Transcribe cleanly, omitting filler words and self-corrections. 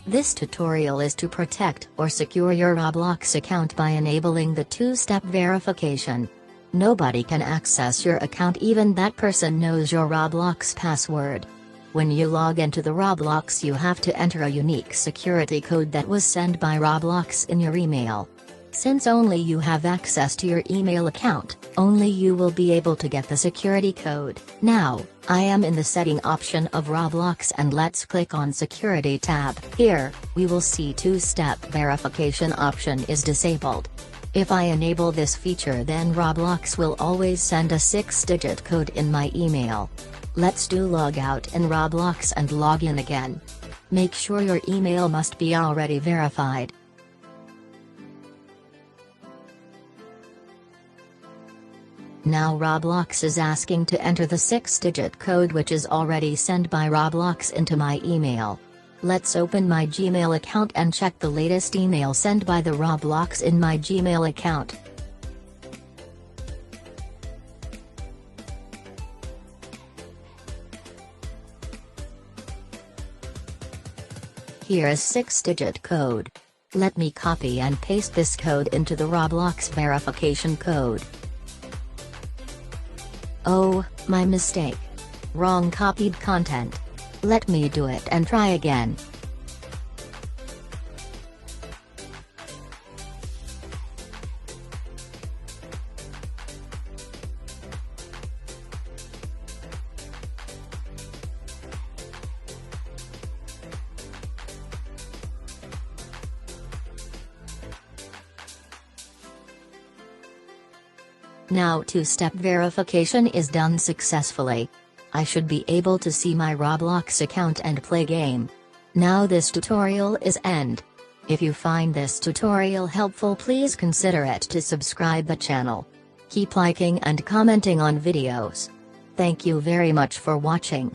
This tutorial is to protect or secure your Roblox account by enabling the two-step verification. Nobody can access your account, even that person knows your Roblox password. When you log into the Roblox, you have to enter a unique security code that was sent by Roblox in your email. Since only you have access to your email account, only you will be able to get the security code. Now, I am in the setting option of Roblox and let's click on Security tab. Here, we will see two-step verification option is disabled. If I enable this feature, then Roblox will always send a 6-digit code in my email. Let's do log out in Roblox and log in again. Make sure your email must be already verified. Now Roblox is asking to enter the 6-digit code which is already sent by Roblox into my email. Let's open my Gmail account and check the latest email sent by the Roblox in my Gmail account. Here is 6-digit code. Let me copy and paste this code into the Roblox verification code. Oh, my mistake. Wrong copied content. Let me do it and try again. Now two-step verification is done successfully. I should be able to see my Roblox account and play game. Now this tutorial is end. If you find this tutorial helpful, please consider it to subscribe the channel. Keep liking and commenting on videos. Thank you very much for watching.